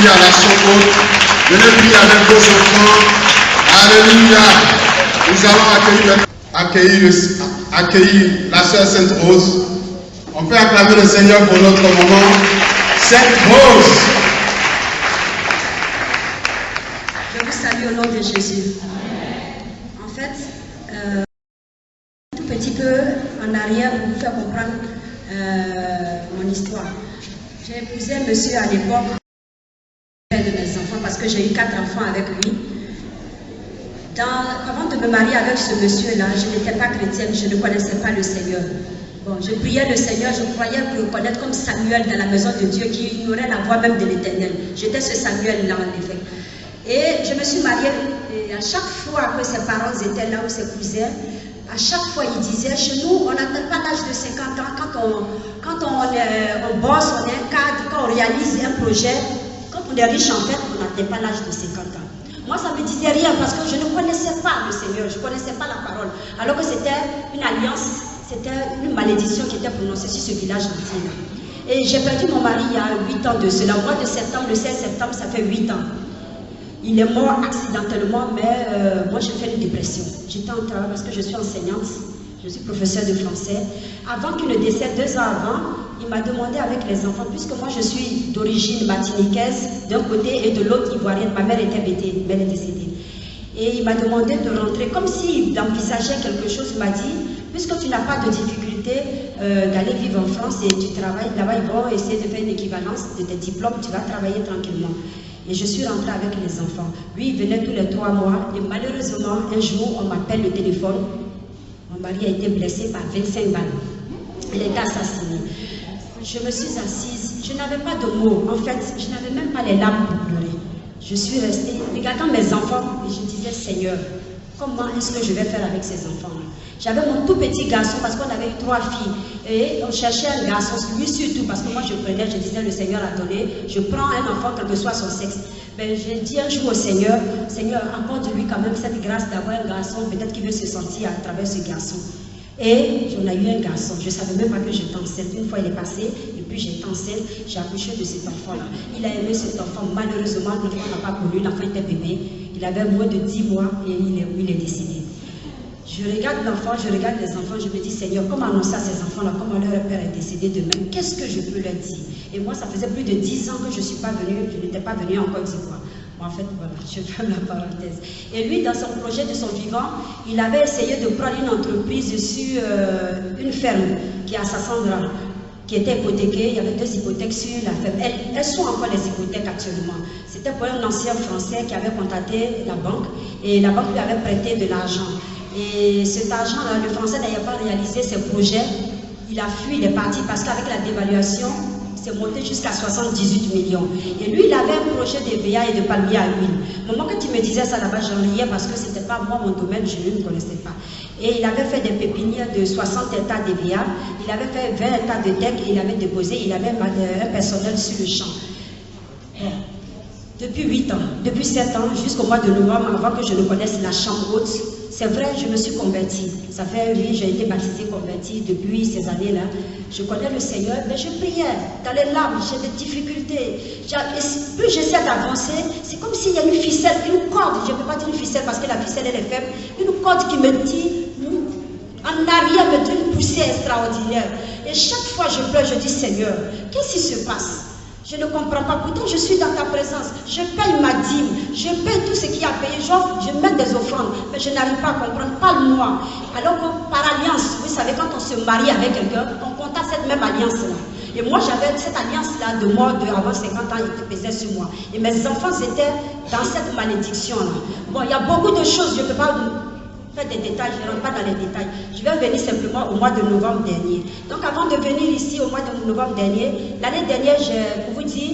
prier à la chambre. Venez prier avec vos enfants. Alléluia. Nous allons accueillir la sœur Sainte Rose. On peut acclamer le Seigneur pour notre moment. Sainte Rose. Je vous salue au nom de Jésus. En fait, un tout petit peu en arrière pour vous faire comprendre mon histoire. J'ai épousé un monsieur à l'époque, père de mes enfants, parce que j'ai eu 4 enfants avec lui. Avant de me marier avec ce monsieur-là, je n'étais pas chrétienne, je ne connaissais pas le Seigneur. Bon, je priais le Seigneur, je croyais le connaître comme Samuel dans la maison de Dieu, qui ignorait la voix même de l'Éternel. J'étais ce Samuel-là, en effet. Et je me suis mariée, et à chaque fois que ses parents étaient là, ou ses cousins, à chaque fois ils disaient, chez nous, on n'atteint pas l'âge de 50 ans, quand on bosse, on est un cadre, quand on réalise un projet, quand on est riche en fait, on n'atteint pas l'âge de 50 ans. Moi, ça ne me disait rien parce que je ne connaissais pas le Seigneur, je ne connaissais pas la parole. Alors que c'était une alliance, c'était une malédiction qui était prononcée sur ce village entier. Et j'ai perdu mon mari il y a 8 ans de cela. Au mois de septembre, le 16 septembre, ça fait 8 ans. Il est mort accidentellement, mais moi j'ai fait une dépression. J'étais en travail parce que je suis enseignante, je suis professeure de français. Avant qu'il ne décède, 2 ans avant, il m'a demandé avec les enfants, puisque moi je suis d'origine martiniquaise d'un côté et de l'autre ivoirienne, ma mère était décédée. Et il m'a demandé de rentrer, comme s'il envisageait quelque chose. Il m'a dit, puisque tu n'as pas de difficulté d'aller vivre en France et tu travailles là-bas, ils vont essayer de faire une équivalence de tes diplômes, tu vas travailler tranquillement. Et je suis rentrée avec les enfants. Lui, il venait tous les 3 mois. Et malheureusement, un jour, on m'appelle le téléphone. Mon mari a été blessé par 25 balles. Il a été assassiné. Je me suis assise. Je n'avais pas de mots. En fait, je n'avais même pas les larmes pour pleurer. Je suis restée, regardant mes enfants, et je disais, Seigneur, comment est-ce que je vais faire avec ces enfants-là? J'avais mon tout petit garçon parce qu'on avait eu 3 filles. Et on cherchait un garçon, lui surtout, parce que moi je prenais, je disais, le Seigneur a donné, je prends un enfant, quel que soit son sexe. Mais j'ai dit un jour au Seigneur, Seigneur, accorde-lui quand même cette grâce d'avoir un garçon, peut-être qu'il veut se sentir à travers ce garçon. Et j'en ai eu un garçon, je ne savais même pas que j'étais enceinte. Une fois il est passé, et puis j'étais enceinte, j'ai accouché de cet enfant-là. Il a aimé cet enfant, malheureusement, l'enfant n'a pas connu, l'enfant était bébé. Il avait moins de 10 mois et il est décédé. Je regarde l'enfant, je regarde les enfants, je me dis, Seigneur, comment annoncer à ces enfants-là, comment leur père est décédé demain, qu'est-ce que je peux leur dire? Et moi, ça faisait plus de 10 ans que je n'étais pas venue en Côte d'Ivoire. En fait, voilà, je ferme la parenthèse. Et lui, dans son projet de son vivant, il avait essayé de prendre une entreprise sur une ferme qui est à Sassandra, qui était hypothéquée. Il y avait 2 hypothèques sur la ferme. Elles sont encore les hypothèques actuellement. C'était pour un ancien Français qui avait contacté la banque et la banque lui avait prêté de l'argent. Et cet argent-là, le Français n'ayant pas réalisé ses projets, il a fui, il est parti parce qu'avec la dévaluation, c'est monté jusqu'à 78 millions. Et lui, il avait un projet de VA et de palmier à huile. Moi, quand il me disait ça là-bas, j'en riais parce que ce n'était pas moi mon domaine, je ne connaissais pas. Et il avait fait des pépinières de 60 hectares de VA, il avait fait 20 hectares de teck et il avait déposé, il avait un personnel sur le champ. Depuis 8 ans, depuis 7 ans, jusqu'au mois de novembre, avant que je ne connaisse la chambre haute, c'est vrai, je me suis convertie. Ça fait, oui, j'ai été baptisée, convertie depuis ces années-là. Je connais le Seigneur, mais je priais dans les larmes, j'ai des difficultés. Plus j'essaie d'avancer, c'est comme s'il y a une ficelle, une corde, je ne peux pas dire une ficelle parce que la ficelle elle est faible, une corde qui me tire en arrière, me donne une poussée extraordinaire. Et chaque fois je pleure, je dis, Seigneur, qu'est-ce qui se passe? Je ne comprends pas. Pourtant, je suis dans ta présence. Je paye ma dîme. Je paye tout ce qu'il y a payé. Je mets des offrandes. Mais je n'arrive pas à comprendre. Parle-moi. Alors que par alliance, vous savez, quand on se marie avec quelqu'un, on contacte cette même alliance-là. Et moi, j'avais cette alliance-là de mort avant 50 ans, il pesait sur moi. Et mes enfants étaient dans cette malédiction-là. Bon, il y a beaucoup de choses. Je ne peux pas faire des détails, je ne rentre pas dans les détails. Je vais venir simplement au mois de novembre dernier. Donc avant de venir ici au mois de novembre dernier, l'année dernière, pour vous dire,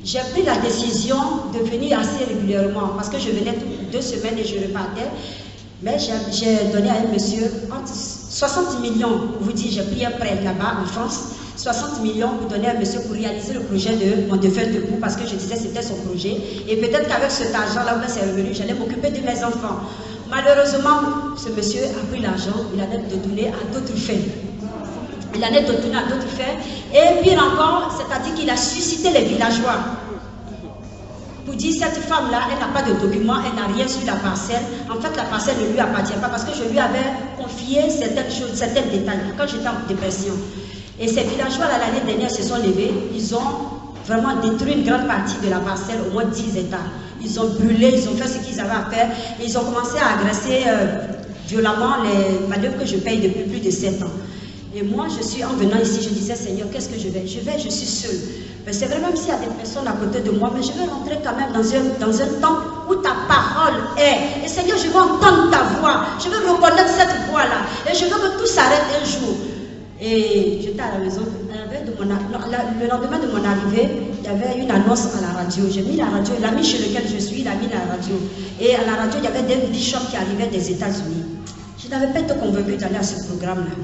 j'ai pris la décision de venir assez régulièrement parce que je venais toutes 2 semaines et je repartais. Mais j'ai donné à un monsieur 60 millions, pour vous dire, j'ai pris un prêt là-bas en France, 60 millions pour donner à un monsieur pour réaliser le projet de mon défunt époux parce que je disais que c'était son projet. Et peut-être qu'avec cet argent-là, où c'est revenu, j'allais m'occuper de mes enfants. Malheureusement, ce monsieur a pris l'argent, il en est donné à d'autres fins. Il en est donné à d'autres fins. Et pire encore, c'est-à-dire qu'il a suscité les villageois. pour dire cette femme-là, elle n'a pas de documents, elle n'a rien sur la parcelle. En fait, la parcelle ne lui appartient pas parce que je lui avais confié certaines choses, certains détails quand j'étais en dépression. Et ces villageois, l'année dernière, se sont levés. Ils ont vraiment détruit une grande partie de la parcelle, au moins 10 hectares. Ils ont brûlé, ils ont fait ce qu'ils avaient à faire. Et ils ont commencé à agresser violemment les valeurs que je paye depuis plus de 7 ans. Et moi, je suis en venant ici, je disais, Seigneur, qu'est-ce que je vais? Je suis seule. Mais c'est vrai, même s'il y a des personnes à côté de moi, mais je vais rentrer quand même dans un temps où ta parole est. Et Seigneur, je veux entendre ta voix. Je veux reconnaître cette voix-là. Et je veux que tout s'arrête un jour. Et j'étais à la maison. Le lendemain de mon arrivée, il y avait une annonce à la radio. J'ai mis la radio, l'ami chez lequel je suis, il a mis la radio. Et à la radio, il y avait des bishops qui arrivaient des États-Unis. Je n'avais pas été convaincue d'aller à ce programme-là.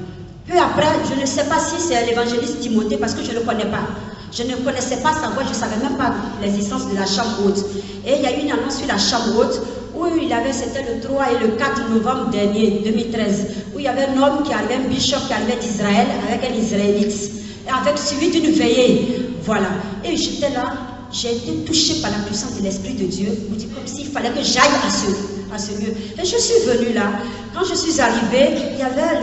Peu après, je ne sais pas si c'est l'évangéliste Timothée, parce que je ne le connais pas. Je ne connaissais pas sa voix, je ne savais même pas l'existence de la chambre haute. Et il y a eu une annonce sur la chambre haute, où c'était le 3 et le 4 novembre dernier, 2013, où il y avait un homme qui arrivait, un bishop qui arrivait d'Israël, avec un Israélite, avec suivi d'une veillée. Voilà. Et j'étais là, j'ai été touchée par la puissance de l'Esprit de Dieu, je me dis comme s'il fallait que j'aille à ce lieu. Et je suis venue là. Quand je suis arrivée, il y avait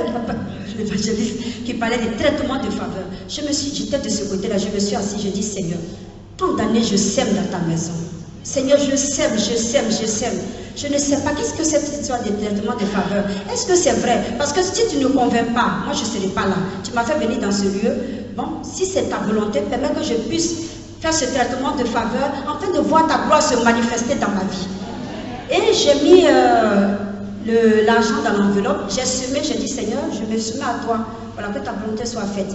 l'évangéliste qui parlait des traitements de faveur. J'étais de ce côté-là, je me suis assise, je dis, Seigneur, tant d'années je sème dans ta maison. Seigneur, je sème. Je ne sais pas, qu'est-ce que c'est cette histoire des traitements de faveur? Est-ce que c'est vrai? Parce que si tu ne convaincs pas, moi je ne serai pas là. Tu m'as fait venir dans ce lieu. Bon, si c'est ta volonté, permets que je puisse faire ce traitement de faveur afin de voir ta gloire se manifester dans ma vie. Et j'ai mis l'argent dans l'enveloppe, j'ai semé, j'ai dit Seigneur, je me soumets à toi, voilà, que ta volonté soit faite.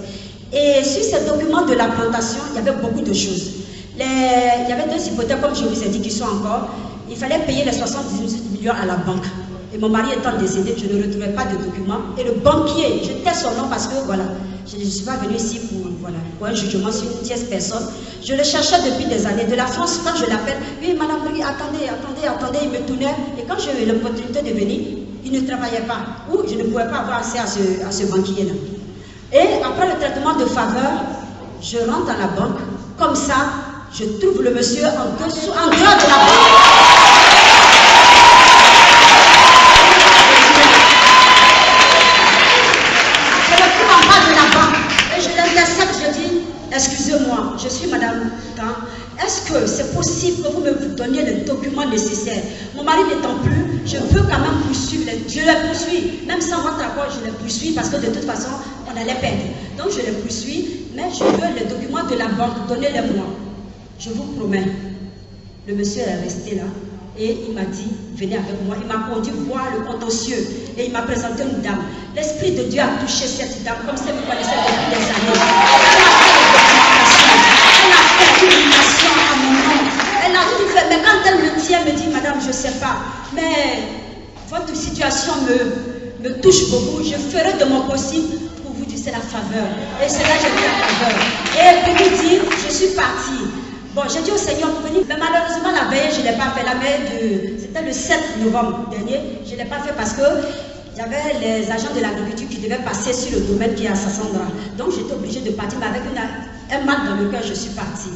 Et sur ces documents de la plantation, il y avait beaucoup de choses. Il y avait 2 hypothèques, comme je vous ai dit, qui sont encore. Il fallait payer les 78 millions à la banque. Et mon mari étant décédé, je ne retrouvais pas de documents. Et le banquier, je tais son nom parce que voilà, je ne suis pas venue ici pour un jugement sur une tierce personne. Je le cherchais depuis des années. De la France, quand je l'appelle, oui, madame, attendez, il me tournait. Et quand j'ai eu l'opportunité de venir, il ne travaillait pas. Ou je ne pouvais pas avoir accès à ce banquier-là. Et après le traitement de faveur, je rentre à la banque. Comme ça, je trouve le monsieur en dehors de la banque. Excusez-moi, je suis madame Tan. Est-ce que c'est possible que vous me donniez les documents nécessaires? Mon mari n'étant plus, je veux quand même poursuivre. Je les poursuis. Même sans votre accord, je les poursuis parce que de toute façon, on allait perdre. Donc je les poursuis, mais je veux les documents de la banque. Donnez-les-moi. Je vous promets. Le monsieur est resté là et il m'a dit, venez avec moi. Il m'a conduit voir le contentieux et il m'a présenté une dame. L'Esprit de Dieu a touché cette dame comme si vous connaissez depuis des années. Elle a fait une invitation à mon nom. Elle a tout fait. Mais quand elle me tient, elle me dit, madame, je ne sais pas, mais votre situation me touche beaucoup. Je ferai de mon possible pour vous dire c'est la faveur. Et c'est là que j'ai dit la faveur. Et pour vous dire, je suis partie. Bon, j'ai dit au Seigneur pour venir, mais malheureusement la veille, je ne l'ai pas fait. La veille, c'était le 7 novembre dernier, je ne l'ai pas fait parce que il y avait les agents de l'agriculture qui devaient passer sur le domaine qui est à Sassandra. Donc j'étais obligée de partir, mais avec un mal dans le cœur, je suis partie.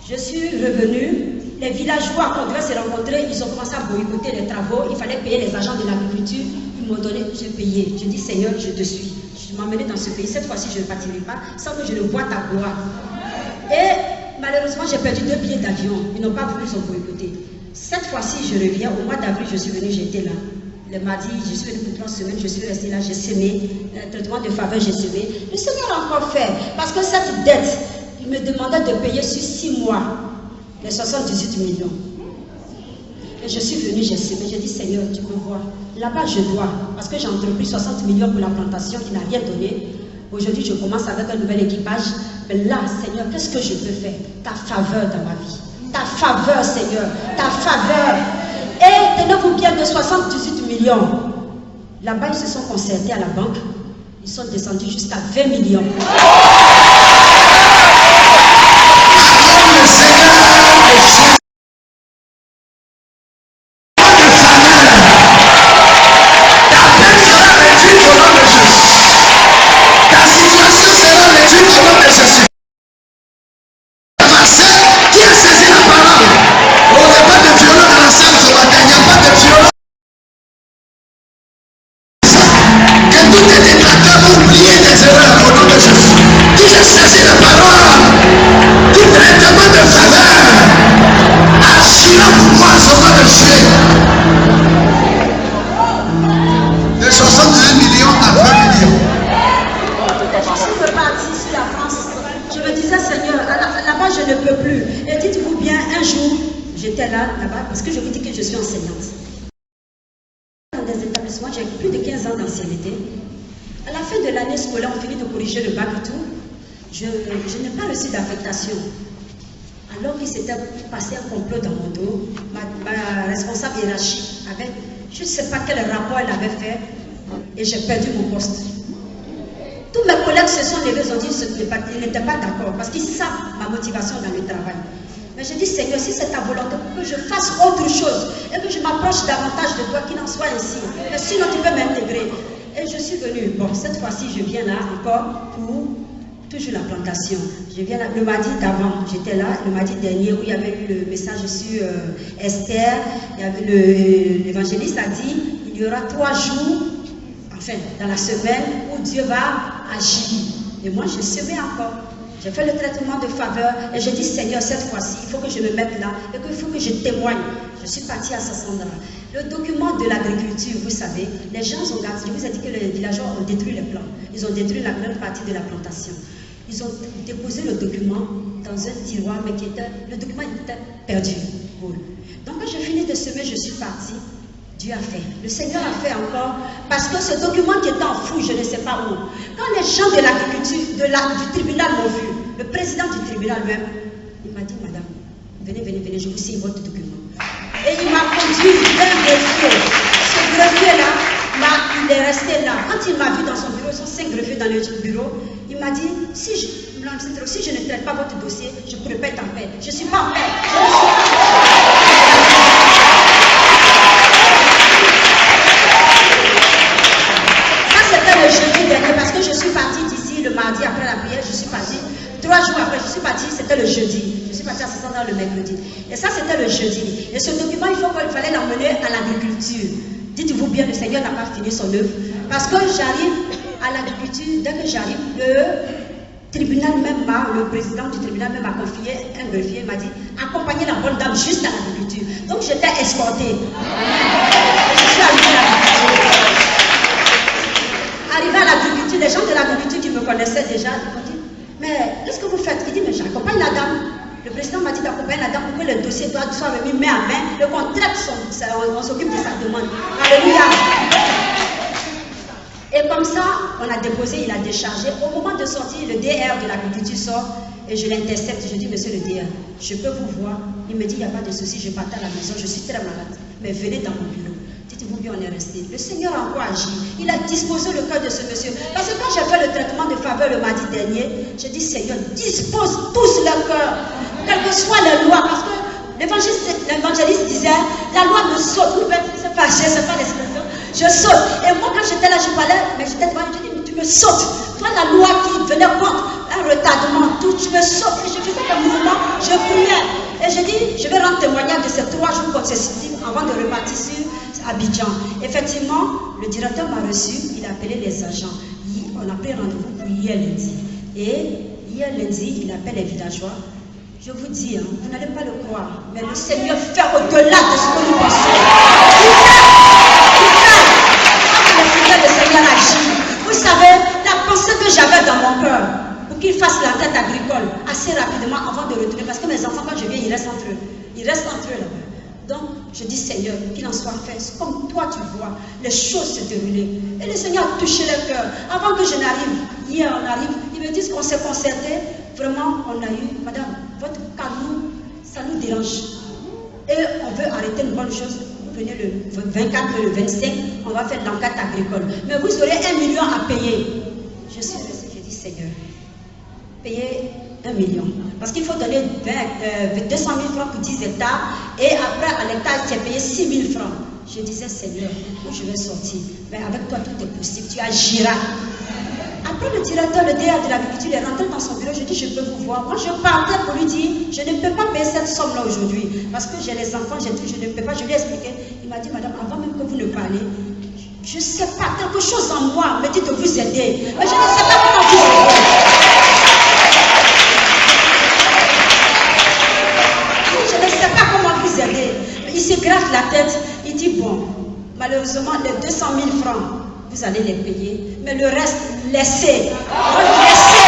Je suis revenue, les villageois, quand on devait se rencontrer, ils ont commencé à boycotter les travaux, il fallait payer les agents de l'agriculture, ils m'ont donné, j'ai payé. Je dis Seigneur, je te suis. Je m'emmenais dans ce pays, cette fois-ci je ne partirai pas, sans que je ne vois ta gloire. Et malheureusement, j'ai perdu 2 billets d'avion. Ils n'ont pas voulu, ils ont boycotté. Cette fois-ci, je reviens. Au mois d'avril, je suis venue, j'étais là. Le mardi, je suis venue pour 3 semaines, je suis restée là, j'ai semé. Le traitement de faveur, j'ai semé. Le Seigneur a encore fait. Parce que cette dette, il me demandait de payer sur 6 mois les 78 millions. Et je suis venue, j'ai semé. J'ai dit, Seigneur, tu me vois. Là-bas, je dois. Parce que j'ai entrepris 60 millions pour la plantation qui n'a rien donné. Aujourd'hui, je commence avec un nouvel équipage. Mais là, Seigneur, qu'est-ce que je peux faire? Ta faveur dans ma vie. Ta faveur, Seigneur. Ta faveur. Et tenez-vous bien, de 78 millions. Là-bas, ils se sont concertés à la banque. Ils sont descendus jusqu'à 20 millions. Qui a saisi la parole? jour, j'étais là-bas, parce que je vous dis que je suis enseignante. Dans des établissements, j'ai plus de 15 ans d'ancienneté. À la fin de l'année scolaire, on finit de corriger le bac et tout. Je n'ai pas reçu d'affectation. Alors qu'il s'était passé un complot dans mon dos, ma responsable hiérarchique avait, je ne sais pas quel rapport elle avait fait, et j'ai perdu mon poste. Tous mes collègues se sont levés, ils ont dit qu'ils n'étaient pas d'accord, parce qu'ils savent ma motivation dans le travail. Mais je dis, Seigneur, si c'est ta volonté, pour que je fasse autre chose, et que je m'approche davantage de toi, qu'il en soit ainsi. Mais sinon, tu peux m'intégrer. Et je suis venue. Bon, cette fois-ci, je viens là encore pour toujours la plantation. Je viens là, le mardi d'avant, j'étais là, le mardi dernier, où il y avait eu le message sur Esther, il y avait l'évangéliste a dit, il y aura 3 jours, enfin, dans la semaine, où Dieu va agir. Et moi, je semais encore. J'ai fait le traitement de faveur et j'ai dit, Seigneur, cette fois-ci, il faut que je me mette là et qu'il faut que je témoigne. Je suis partie à Sassandra. Le document de l'agriculture, vous savez, les gens ont gardé. Je vous ai dit que les villageois ont détruit les plants. Ils ont détruit la grande partie de la plantation. Ils ont déposé le document dans un tiroir, mais le document était perdu. Donc quand j'ai fini de semer, je suis partie. Dieu a fait. Le Seigneur a fait encore, parce que ce document qui était enfoui, je ne sais pas où. Quand les gens de l'agriculture, du tribunal m'ont vu, le président du tribunal même, il m'a dit, madame, venez, je vous signe votre document. Et il m'a conduit vers un greffier. Ce greffier-là, il est resté là. Quand il m'a vu dans son bureau, ils sont 5 greffiers dans le bureau, il m'a dit, si je ne traite pas votre dossier, je ne pourrai pas être en paix. Je ne suis pas en paix. Le jeudi dernier, parce que je suis partie d'ici le mardi après la prière, je suis partie 3 jours après, je suis partie, c'était le jeudi, je suis partie à Sassandra le mercredi, et ça c'était le jeudi, et ce document il fallait l'emmener à l'agriculture. Dites-vous bien, le Seigneur n'a pas fini son œuvre, parce que j'arrive à l'agriculture, dès que j'arrive, le tribunal même le président du tribunal même m'a confié un greffier, m'a dit accompagnez la bonne dame juste à l'agriculture, donc j'étais escortée. Je suis arrivée à l'agriculture. Arrivé à l'agriculture, les gens de l'agriculture qui me connaissaient déjà, ils m'ont dit, mais qu'est-ce que vous faites? Il dit, mais j'accompagne la dame. Le président m'a dit d'accompagner la dame pour que le dossier soit remis main à main et qu'on traite on s'occupe de sa demande. Alléluia. Et comme ça, on a déposé, il a déchargé. Au moment de sortir, le DR de l'agriculture sort et je l'intercepte. Je dis, monsieur le DR, je peux vous voir? Il me dit, il n'y a pas de souci, je partais à la maison, je suis très malade. Mais venez dans mon bureau. Dites-vous bien, on est resté. Le Seigneur a encore agi. Il a disposé le cœur de ce monsieur. Parce que quand j'ai fait le traitement de faveur le mardi dernier, j'ai dit, Seigneur, dispose tous leur cœur. Quelles que soient les lois. Parce que l'évangéliste disait, la loi me saute. Vous pouvez se fâcher, c'est pas l'expression. Je saute. Et moi, quand j'étais là, je parlais, mais j'étais devant, je dis, mais tu me sautes. Toi, la loi qui venait contre un retardement, tout, tu me sautes. Et je faisais des mouvements, je priais. Et j'ai dit, je vais rendre témoignage de ces 3 jours consécutifs avant de repartir sur Abidjan. Effectivement, le directeur m'a reçu, il a appelé les agents. On a pris rendez-vous pour hier lundi. Et hier lundi, il appelle les villageois. Je vous dis, vous n'allez pas le croire, mais le Seigneur fait au-delà de ce que nous pensons. Il fait. Le Seigneur agit. Vous savez, la pensée que j'avais dans mon cœur, pour qu'il fasse la tête agricole assez rapidement avant de retourner, parce que mes enfants, quand je viens, ils restent entre eux. Ils restent entre eux là-bas. Donc, je dis, Seigneur, qu'il en soit fait. Comme toi, tu vois, les choses se dérouler. Et le Seigneur a touché les cœurs. Avant que je n'arrive, hier, on arrive, ils me disent qu'on s'est concerté. Vraiment, on a eu, madame, votre cadeau, ça nous dérange. Et on veut arrêter une bonne chose. Vous venez le 24, le 25, on va faire l'enquête agricole. Mais vous aurez 1 million à payer. Je suis restée, j'ai dit, Seigneur, payer 1 million. Parce qu'il faut donner 200 000 francs pour 10 hectares. Et après, à l'hectare, tu as payé 6 000 francs. Je disais, Seigneur, où je vais sortir? Mais avec toi, tout est possible. Tu agiras. Après, le directeur, le DA de l'agriculture, il est rentré dans son bureau. Je dis, je peux vous voir. Moi, je partais pour lui dire, je ne peux pas payer cette somme-là aujourd'hui. Parce que j'ai les enfants, j'ai tout, je ne peux pas. Je lui ai expliqué. Il m'a dit, madame, avant même que vous ne parlez, je ne sais pas, quelque chose en moi me dit de vous aider. Mais je ne sais pas comment vous aider. Je ne sais pas comment vous aider. Il se gratte la tête. Il dit, bon, malheureusement, les 200 000 francs, vous allez les payer. Mais le reste, laissez. Laissez.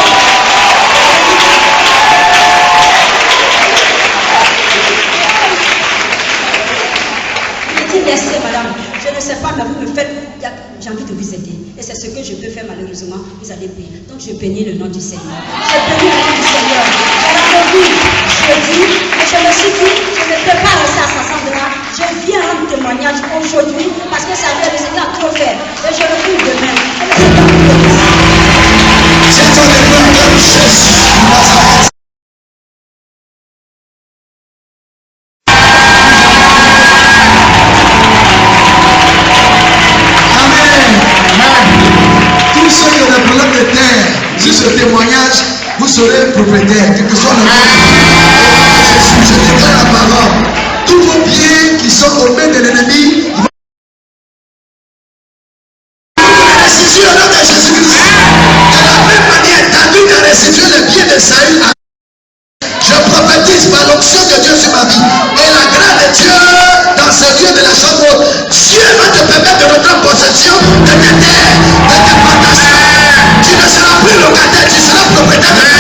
que je peux faire malheureusement, vous allez payer. Donc je bénis le nom du Seigneur. Je bénis le nom du Seigneur. Je dis, mais je me suis dit, je ne peux pas rester à 60 là. Je viens rendre témoignage aujourd'hui parce que ça vient, le Seigneur a trop fait. Et je le prie demain. Et le Seigneur me bénisse. C'est ton époque, Jésus. Ce témoignage, vous serez propriétaire, quel que soit le Jésus, je déclare la parole. Tous vos biens qui sont aux mains de l'ennemi, restituer au nom de Jésus-Christ. De la même manière, David a restitué les biens de Saül. Je prophétise par l'onction de Dieu sur ma vie et la grâce de Dieu dans ce lieu de la chambre. Dieu va te permettre de rentrer en possession de tes terres, de tes plantations. Tu ne seras plus locataire, tu seras propriétaire de tes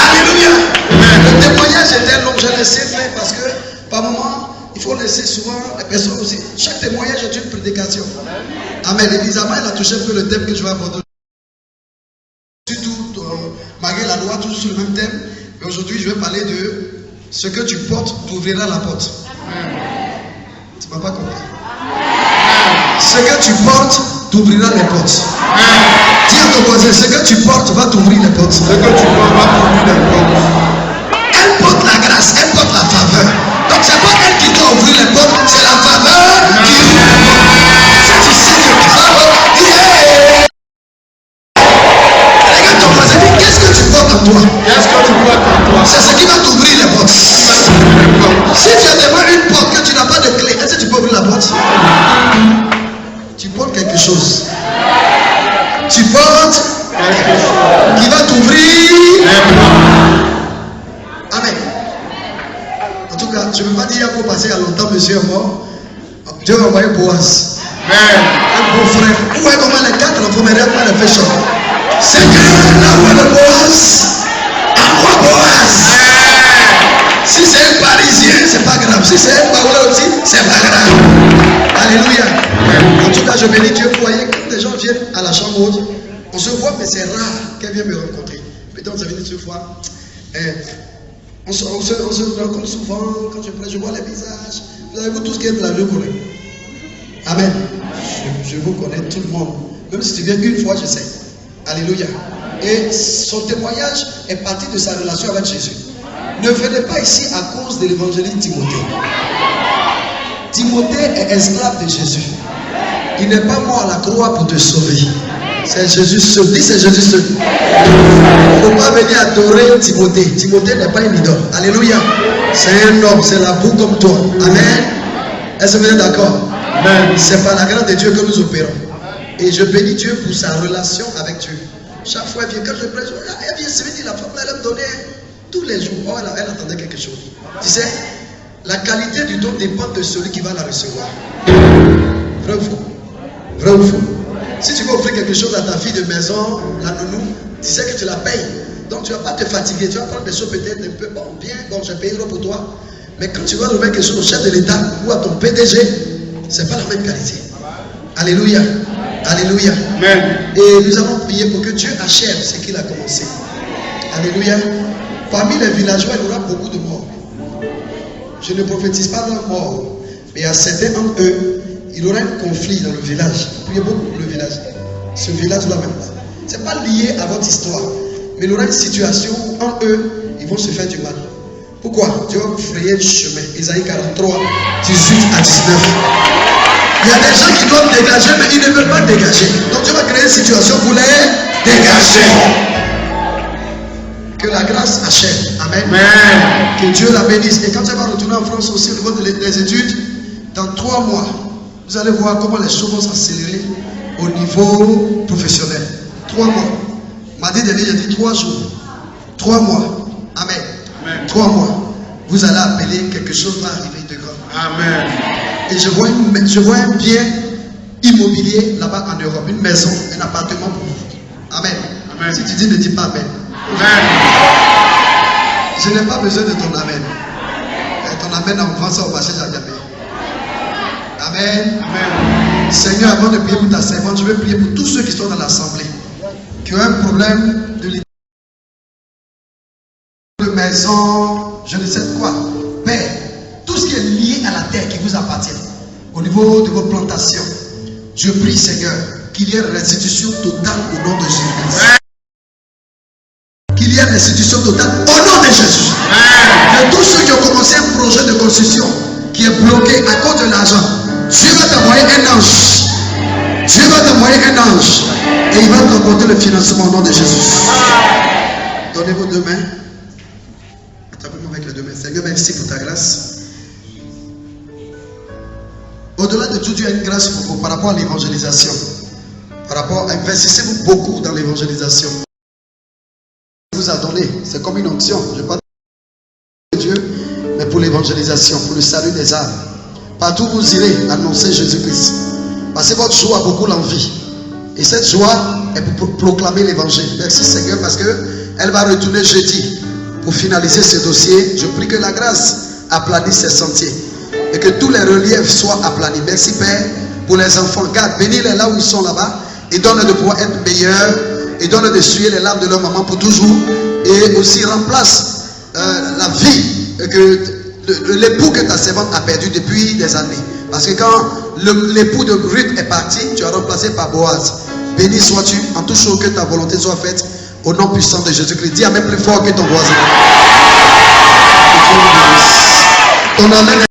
Alléluia. Le témoignage était long, je laissé faire parce que par moment, il faut laisser souvent les personnes aussi. Chaque témoignage est une prédication. Amen. Évidemment, il a touché un peu le thème que je vais aborder. Malgré la loi, toujours sur le même thème. Mais aujourd'hui, je vais parler de ce que tu portes t'ouvrira la porte. Tu ne m'as pas compris. Ce que tu portes t'ouvrira les portes. Dis à ton voisin, ce que tu portes va t'ouvrir les portes. Ce que tu portes va t'ouvrir les portes. Elle porte la grâce, elle porte la faveur. Donc c'est pas elle qui doit ouvrir les portes, c'est la faveur qui ouvre les portes. Si tu sais que regarde ton voisin, dis qu'est-ce que tu portes en toi? Qu'est-ce que tu portes en toi? C'est ce qui va t'ouvrir les portes. Si tu as devant une porte que tu n'as pas de clé, est-ce que tu peux ouvrir la porte? Tu portes quelque chose. Tu portes qui va t'ouvrir. Amen. En tout cas, je ne veux pas dire qu'il faut passer à longtemps, monsieur est mort. Dieu va envoyer Boaz. Un beau frère. Vous voyez comment les quatre enfants me regardent pas le péché. C'est que là où est le Boaz, envoie Boaz. Si c'est un Parisien, c'est pas grave. Si c'est un Baoulé aussi, c'est pas grave. Alléluia. En tout cas, je bénis Dieu. Vous voyez, quand des gens viennent à la chambre haute, on se voit, mais c'est rare qu'elle vienne me rencontrer. Peut-être ça vient une fois. On se rencontre souvent. Quand je prêche, je vois les visages. Vous avez vu tout ce qui est de la vie, vous connaissez. Amen. Je vous connais tout le monde. Même si tu viens une fois, je sais. Alléluia. Et son témoignage est parti de sa relation avec Jésus. Ne venez pas ici à cause de l'évangéliste Timothée. Timothée est esclave de Jésus. Il n'est pas mort à la croix pour te sauver. C'est Jésus seul. Dis c'est Jésus seul. Il ne faut pas venir adorer Timothée. Timothée n'est pas une idole. Alléluia. C'est un homme, c'est la boue comme toi. Amen. Est-ce que vous êtes d'accord? C'est par la grâce de Dieu que nous opérons. Et je bénis Dieu pour sa relation avec Dieu. Chaque fois, elle vient, quand je prêche, elle vient se dire, la femme là, elle me donnait tous les jours. Oh, elle attendait quelque chose. Tu sais, la qualité du don dépend de celui qui va la recevoir. Vrai ou faux? Vrai ou faux? Si tu veux offrir quelque chose à ta fille de maison, la nounou, tu sais que tu la payes. Donc tu ne vas pas te fatiguer. Tu vas prendre des choses peut-être un peu, bon, bien, bon, je payerai pour toi. Mais quand tu vas remettre quelque chose au chef de l'État ou à ton PDG, ce n'est pas la même qualité. Alléluia. Alléluia. Amen. Et nous allons prier pour que Dieu achève ce qu'il a commencé. Alléluia. Parmi les villageois, il y aura beaucoup de morts. Je ne prophétise pas leur mort, mais à certains d'entre eux, il y aura un conflit dans le village. Priez beaucoup pour le village. Ce village-là même. Ce n'est pas lié à votre histoire, mais il y aura une situation où en eux, ils vont se faire du mal. Pourquoi? Dieu va frayer le chemin. Isaïe 43, 18 à 19. Il y a des gens qui doivent dégager, mais ils ne veulent pas dégager. Donc Dieu va créer une situation pour les dégager. Que la grâce achève. Amen. Amen. Que Dieu la bénisse. Et quand elle va retourner en France aussi au niveau des études, dans 3 mois, vous allez voir comment les choses vont s'accélérer au niveau professionnel. 3 mois. Mardi dernier, j'ai dit 3 jours. 3 mois. Amen. Amen. 3 mois. Vous allez appeler, quelque chose va arriver de grand. Amen. Et je vois un bien immobilier là-bas en Europe, une maison, un appartement pour vous. Amen. Amen. Si tu dis, ne dis pas Amen. Amen. Je n'ai pas besoin de ton Amen. Ton ton amen en français au passage à Gabé. Amen. Amen. Seigneur, avant de prier pour ta servante, je vais prier pour tous ceux qui sont dans l'assemblée, qui ont un problème de maison, je ne sais quoi. Père, tout ce qui est lié à la terre qui vous appartient, au niveau de vos plantations, je prie, Seigneur, qu'il y ait restitution totale au nom de Jésus-Christ. Qu'il y ait restitution totale au nom de Jésus. De tous ceux qui ont commencé un projet de construction qui est bloqué à cause de l'argent, Dieu va t'envoyer un ange. Dieu va t'envoyer un ange et il va t'apporter le financement au nom de Jésus. Donnez vos deux mains. Attrapez-moi avec les deux mains. Seigneur, merci pour ta grâce. Au-delà de tout, Dieu a une grâce pour vous par rapport à l'évangélisation. Par rapport à investissez-vous beaucoup dans l'évangélisation. Vous a donné, c'est comme une onction. Je parle de Dieu, mais pour l'évangélisation, pour le salut des âmes. Partout où vous irez annoncer Jésus-Christ. Parce que votre joie a beaucoup l'envie. Et cette joie est pour proclamer l'évangile. Merci Seigneur parce qu'elle va retourner jeudi pour finaliser ce dossier. Je prie que la grâce aplanisse ses sentiers. Et que tous les reliefs soient aplanis. Merci Père pour les enfants. Garde, bénis-les là où ils sont là-bas. Et donne-leur de pouvoir être meilleurs. Et donne-leur de suer les larmes de leur maman pour toujours. Et aussi remplace la vie que l'époux que ta servante a perdu depuis des années. Parce que quand l'époux de Ruth est parti, tu as remplacé par Boaz. Béni sois-tu en tout chose, que ta volonté soit faite au nom puissant de Jésus-Christ. Dis amen plus fort que ton voisin. Ton amen.